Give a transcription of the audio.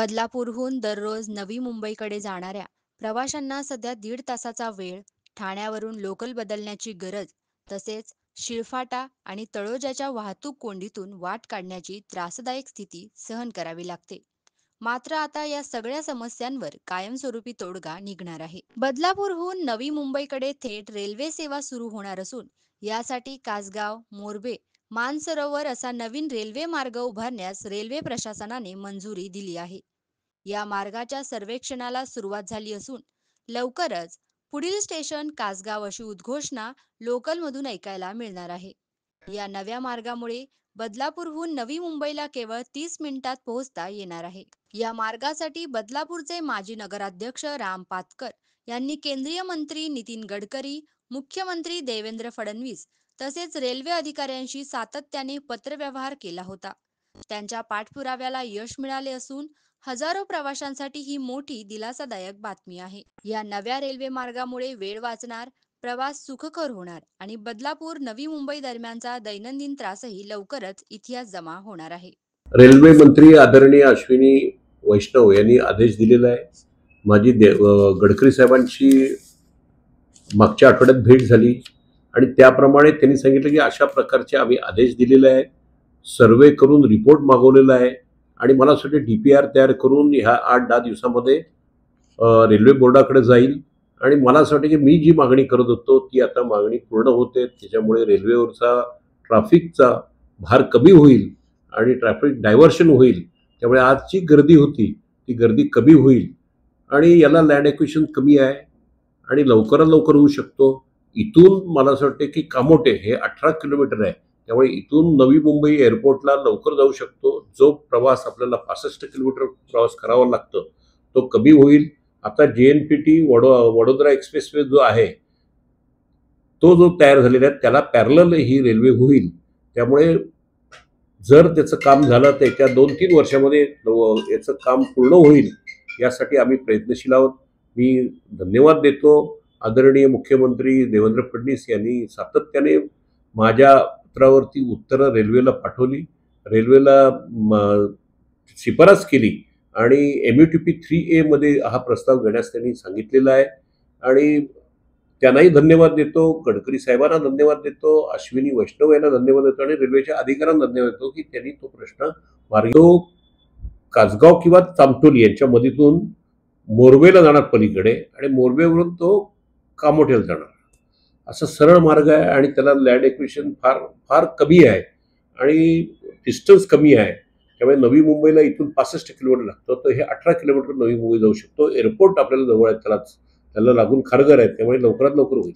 बदलापूरहून दररोज नवी मुंबईकडे जाणाऱ्या प्रवाशांना सध्या 1.5 तासाचा वेळ, ठाण्यावरून लोकल बदलण्याची गरज, तसेच शिळफाटा आणि तळोजाच्या वाहतूक कोंडीतून वाट काढण्याची त्रासदायक स्थिती सहन करावी लागते. मात्र आता या सगळ्या समस्यांवर कायमस्वरूपी तोडगा निघणार आहे. बदलापूरहून नवी मुंबईकडे थेट रेल्वे सेवा सुरू होणार असून यासाठी कासगाव, मोरबे, मानसरोवर असा नवीन रेल्वे मार्ग उभारण्यास रेल्वे प्रशासनाने मंजुरी दिली आहे. या मार्गाच्या सर्वेक्षणाला सुरुवात झाली असून लवकरच पुढील स्टेशन कासगाव अशी उद्घोषणा लोकलमधून ऐकायला मिळणार आहे. या नव्या मार्गामुळे बदलापूरहून नवी मुंबईला केवळ 30 मिनिटात पोहोचता येणार आहे. या मार्गासाठी बदलापूरचे माजी नगराध्यक्ष राम पातकर यांनी केंद्रीय मंत्री नितीन गडकरी, मुख्यमंत्री देवेंद्र फडणवीस तसेच रेल्वे अधिकाऱ्यांशी सातत्याने पत्रव्यवहार केला होता. त्यांच्या पाठपुराव्याला यश मिळाले असून हजारो प्रवाशांसाठी ही मोठी दिलासादायक बातमी आहे. या नव्या रेल्वे मार्गामुळे वेळ वाचणार, प्रवास सुखकर होणार आणि बदलापूर नवी मुंबई दरम्यानचा दैनंदिन त्रासही लवकरच इतिहास जमा होणार आहे. रेल्वे मंत्री आदरणीय अश्विनी वैष्णव यांनी आदेश दिलेला आहे. माझी गडकरी साहेबांची मागच्या आठवड्यात भेट झाली आणि त्याप्रमाणे त्यांनी सांगितलं की अशा प्रकारचे आम्ही आदेश दिलेले आहे, सर्वे करून रिपोर्ट मागवलेला आहे आणि मला असं DPR तयार करून ह्या 8-10 दिवसामध्ये रेल्वे बोर्डाकडे जाईल आणि मला असं वाटतं की मी जी मागणी करत होतो ती आता मागणी पूर्ण होते. त्याच्यामुळे रेल्वेवरचा ट्रॅफिकचा भार कमी होईल आणि ट्रॅफिक डायव्हर्शन होईल. त्यामुळे आजची गर्दी होती ती गर्दी कमी होईल आणि याला लँड एक्विजिशन कमी आहे आणि लवकरात लवकर होऊ शकतो. इथून मला असं वाटतं की कामोटे हे 18 किलोमीटर आहे, त्यामुळे इथून नवी मुंबई एअरपोर्टला लवकर जाऊ शकतो. जो प्रवास आपल्याला 65 किलोमीटर प्रवास करावा लागतो तो कमी होईल. आता JNPT वडोदरा एक्सप्रेसवे जो आहे तो जो तयार झालेला आहे त्याला पॅरलल ही रेल्वे होईल. त्यामुळे जर त्याचं काम झालं तर येत्या 2-3 वर्षामध्ये याचं काम पूर्ण होईल, यासाठी आम्ही प्रयत्नशील आहोत. मी धन्यवाद देतो आदरणीय मुख्यमंत्री देवेंद्र फडणवीस यांनी सातत्याने माझ्या पत्रावरती उत्तरं रेल्वेला पाठवली, रेल्वेला शिफारस केली आणि MUTP 3A मध्ये हा प्रस्ताव घेण्यास त्यांनी सांगितलेला आहे आणि त्यांनाही धन्यवाद देतो, गडकरी साहेबांना धन्यवाद देतो, अश्विनी वैष्णव यांना धन्यवाद देतो आणि रेल्वेच्या अधिकाऱ्यांना धन्यवाद देतो की त्यांनी तो प्रश्न तो कासगाव किंवा चामटोली यांच्या मधीतून मोरबेला जाणार पलीकडे आणि मोरबेवरून तो कामोठ्याला जाणार असा सरळ मार्ग आहे आणि त्याला लँड एक्विजिशन फार फार कमी आहे आणि डिस्टन्स कमी आहे. त्यामुळे नवी मुंबईला इथून 65 किलोमीटर लागतं, तर हे 18 किलोमीटर नवी मुंबई जाऊ शकतो. एअरपोर्ट आपल्याला जवळ आहे, त्याला लागून खारघर आहे, त्यामुळे लवकरात लवकर होईल.